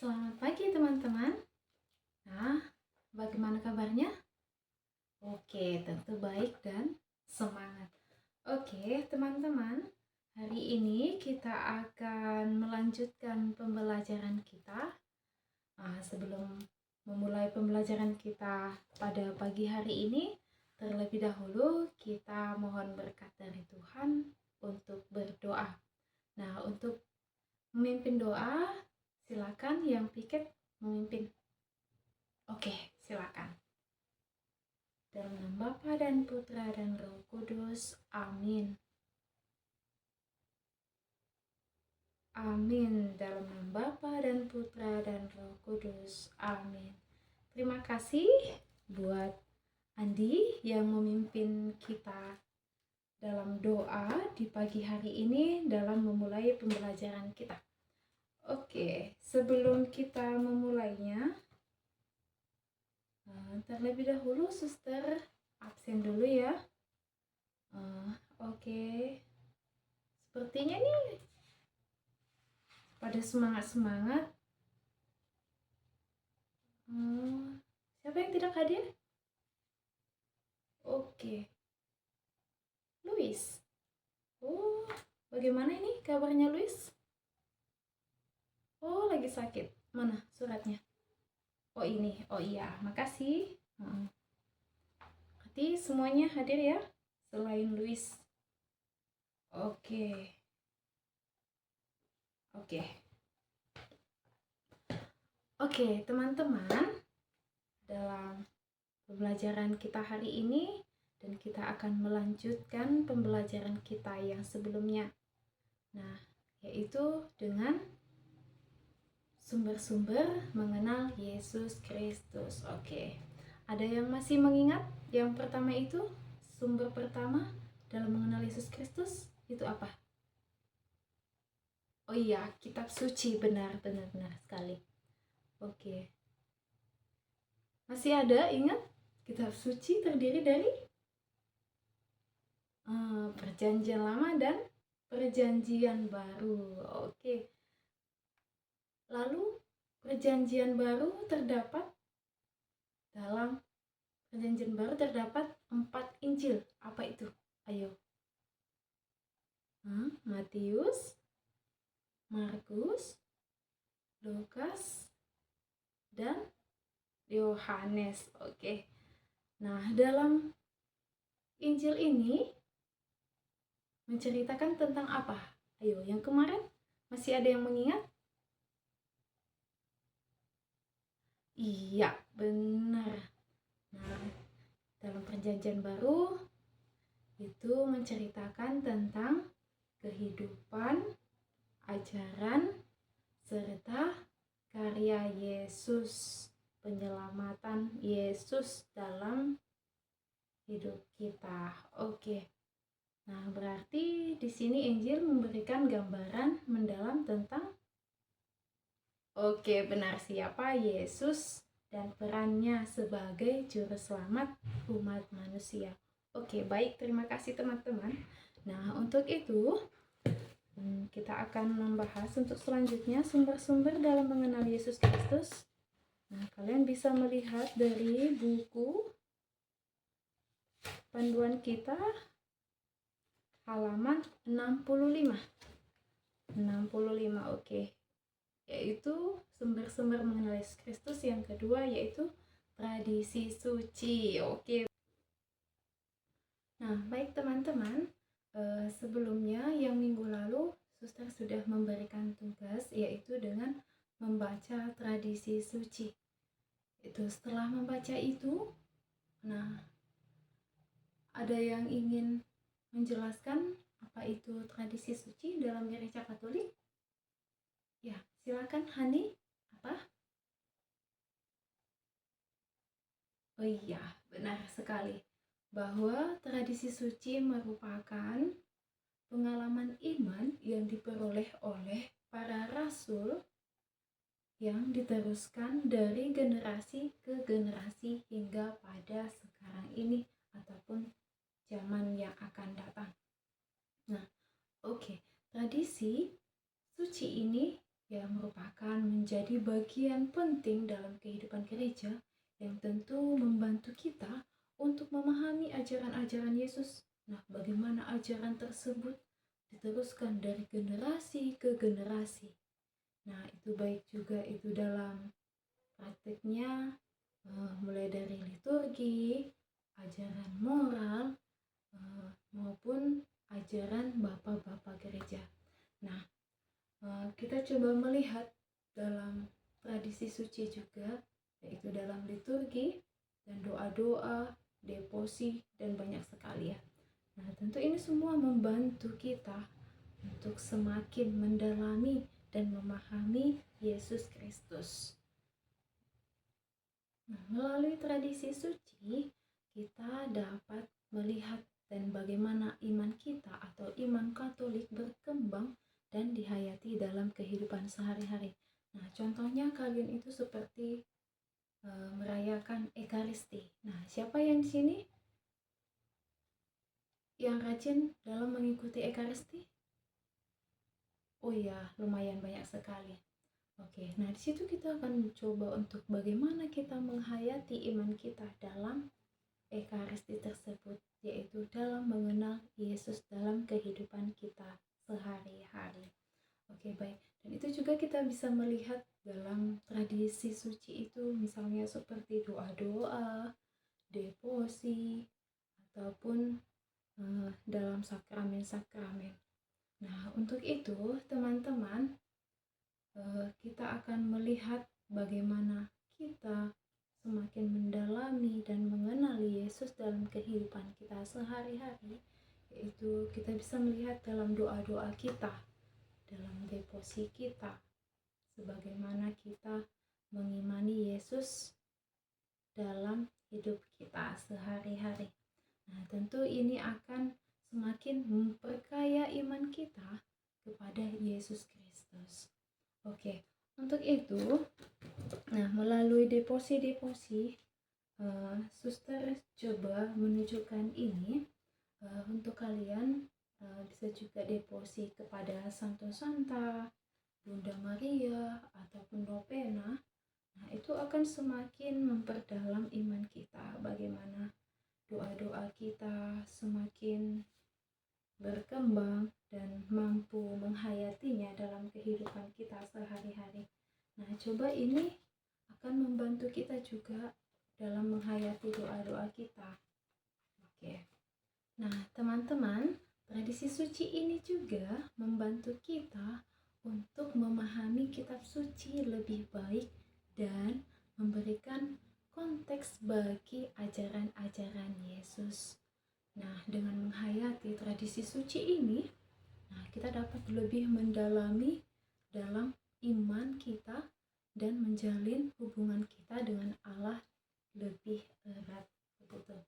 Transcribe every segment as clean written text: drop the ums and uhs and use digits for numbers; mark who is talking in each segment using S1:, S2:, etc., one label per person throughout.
S1: Selamat pagi teman-teman. Nah, bagaimana kabarnya? Oke, tentu baik dan semangat. Oke, teman-teman, hari ini kita akan melanjutkan pembelajaran kita. Sebelum memulai pembelajaran kita pada pagi hari ini, terlebih dahulu kita mohon berkat dari Tuhan untuk berdoa. Nah, untuk memimpin doa, silakan yang pikir memimpin. Oke, silakan. Dalam nama Bapa dan Putra dan Roh Kudus. Amin. Amin. Dalam nama Bapa dan Putra dan Roh Kudus. Amin. Terima kasih buat Andi yang memimpin kita dalam doa di pagi hari ini dalam memulai pembelajaran kita. Oke, sebelum kita memulainya, terlebih dahulu suster absen dulu ya. Oke. Sepertinya nih pada semangat-semangat. Siapa yang tidak hadir? Oke. Luis. Oh, bagaimana ini kabarnya Luis? Oh, lagi sakit. Mana suratnya? Oh, ini. Oh iya, makasih. Berarti semuanya hadir ya, selain Luis. Oke. Oke, teman-teman, dalam pembelajaran kita hari ini dan kita akan melanjutkan pembelajaran kita yang sebelumnya. Nah, yaitu dengan sumber-sumber mengenal Yesus Kristus. Oke. Ada yang masih mengingat yang pertama itu? Sumber pertama dalam mengenal Yesus Kristus itu apa? Oh iya, kitab suci. Benar sekali. Oke. Masih ada ingat? Kitab suci terdiri dari Perjanjian Lama dan Perjanjian Baru. Oke. Lalu Perjanjian Baru terdapat dalam Perjanjian Baru terdapat 4 Injil. Apa itu? Ayo. Matius, Markus, Lukas, dan Yohanes. Oke. Nah, dalam Injil ini menceritakan tentang apa? Ayo, yang kemarin masih ada yang mengingat? Iya, benar. Nah, dalam Perjanjian Baru itu menceritakan tentang kehidupan, ajaran, serta karya Yesus, penyelamatan Yesus dalam hidup kita. Oke. Nah, berarti di sini Injil memberikan gambaran mendalam tentang benar, siapa Yesus dan perannya sebagai juru selamat umat manusia. Oke, baik, terima kasih teman-teman. Nah, untuk itu kita akan membahas untuk selanjutnya sumber-sumber dalam mengenal Yesus Kristus. Nah, kalian bisa melihat dari buku panduan kita halaman 65. Oke. Yaitu sumber-sumber mengenal Yesus Kristus. Yang kedua yaitu tradisi suci. Oke. Nah, baik teman-teman, sebelumnya yang minggu lalu suster sudah memberikan tugas yaitu dengan membaca tradisi suci. Itu setelah membaca itu, nah, ada yang ingin menjelaskan apa itu tradisi suci dalam gereja Katolik? Ya, silakan Hani. Apa? Oh iya, benar sekali. Bahwa tradisi suci merupakan pengalaman iman yang diperoleh oleh para rasul yang diteruskan dari generasi ke generasi hingga pada sekarang ini ataupun zaman yang akan datang. Nah, oke. Tradisi suci ini yang merupakan menjadi bagian penting dalam kehidupan gereja yang tentu membantu kita untuk memahami ajaran-ajaran Yesus. Nah, bagaimana ajaran tersebut diteruskan dari generasi ke generasi. Nah, itu baik juga itu dalam praktiknya, mulai dari liturgi, ajaran moral, maupun ajaran bapak-bapak gereja. Nah, kita coba melihat dalam tradisi suci juga, yaitu dalam liturgi dan doa-doa, devosi, dan banyak sekali ya. Nah, tentu ini semua membantu kita untuk semakin mendalami dan memahami Yesus Kristus. Nah, melalui tradisi suci, kita dapat melihat dan bagaimana iman kita atau iman Katolik berkembang dan dihayati dalam kehidupan sehari-hari. Nah, contohnya kalian itu seperti merayakan Ekaristi. Nah, siapa yang di sini yang rajin dalam mengikuti Ekaristi? Oh iya, lumayan banyak sekali. Oke, nah di situ kita akan coba untuk bagaimana kita menghayati iman kita dalam Ekaristi tersebut, yaitu dalam mengenal Yesus dalam kehidupan kita sehari-hari. Oke, baik. Dan itu juga kita bisa melihat dalam tradisi suci itu, misalnya seperti doa-doa, devosi, ataupun dalam sakramen-sakramen. Nah, untuk itu, teman-teman, kita akan melihat bagaimana kita semakin mendalami dan mengenali Yesus dalam kehidupan kita sehari-hari, yaitu kita bisa melihat dalam doa-doa kita, dalam devosi kita, sebagaimana kita mengimani Yesus dalam hidup kita sehari-hari. Nah, tentu ini akan semakin memperkaya iman kita kepada Yesus Kristus. Oke, untuk itu, nah melalui devosi-devosi, suster coba menunjukkan ini untuk kalian. Bisa juga devosi kepada Santo Santa, Bunda Maria, ataupun novena. Nah, itu akan semakin memperdalam iman kita, bagaimana doa-doa kita semakin berkembang dan mampu menghayatinya dalam kehidupan kita sehari-hari. Nah, coba ini akan membantu kita juga dalam menghayati doa-doa kita. Oke. Nah, teman-teman, tradisi suci ini juga membantu kita untuk memahami kitab suci lebih baik dan memberikan konteks bagi ajaran-ajaran Yesus. Nah, dengan menghayati tradisi suci ini, nah kita dapat lebih mendalami dalam iman kita dan menjalin hubungan kita dengan Allah lebih erat. Begitu.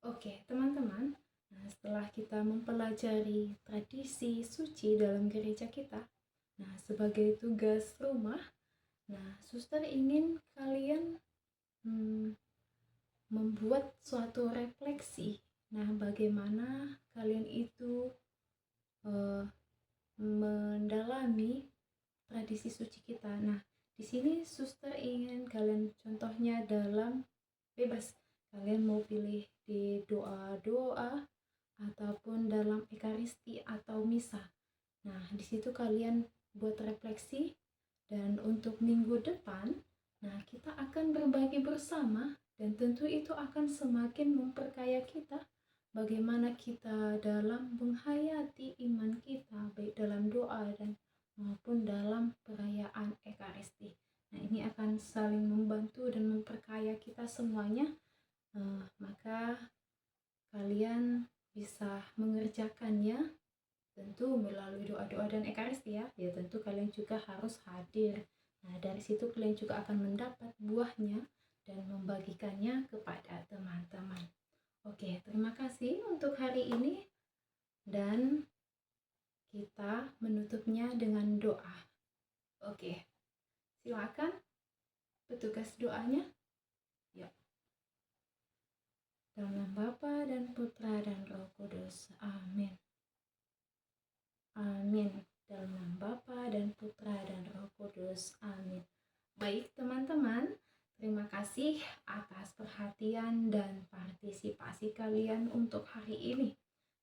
S1: Oke, teman-teman. Nah, setelah kita mempelajari tradisi suci dalam gereja kita, nah sebagai tugas rumah, nah suster ingin kalian membuat suatu refleksi. Nah, bagaimana kalian itu mendalami tradisi suci kita. Nah, di sini suster ingin kalian contohnya dalam bebas. Kalian mau pilih di doa-doa ataupun dalam Ekaristi atau misa. Nah, di situ kalian buat refleksi, dan untuk minggu depan, nah kita akan berbagi bersama, dan tentu itu akan semakin memperkaya kita bagaimana kita dalam menghayati iman kita baik dalam doa dan maupun dalam perayaan Ekaristi. Nah, ini akan saling membantu dan memperkaya kita semuanya. Maka kalian bisa mengerjakannya tentu melalui doa-doa dan Ekaristi ya. Ya tentu kalian juga harus hadir. Nah, dari situ kalian juga akan mendapat buahnya dan membagikannya kepada teman-teman. Oke, terima kasih untuk hari ini, dan kita menutupnya dengan doa. Oke, silakan petugas doanya. Yuk. Dalam nama Bapa dan Putra dan Roh Kudus. Amin. Amin. Dalam nama Bapa dan Putra dan Roh Kudus. Yesus. Amin. Baik teman-teman, terima kasih atas perhatian dan partisipasi kalian untuk hari ini.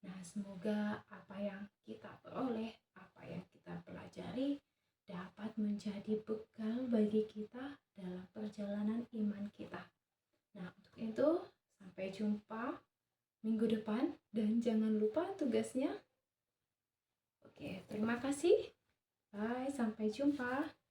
S1: Nah, semoga apa yang kita peroleh, apa yang kita pelajari dapat menjadi bekal bagi kita dalam perjalanan iman kita. Nah, untuk itu sampai jumpa minggu depan dan jangan lupa tugasnya. Oke, terima kasih. Bye, sampai jumpa.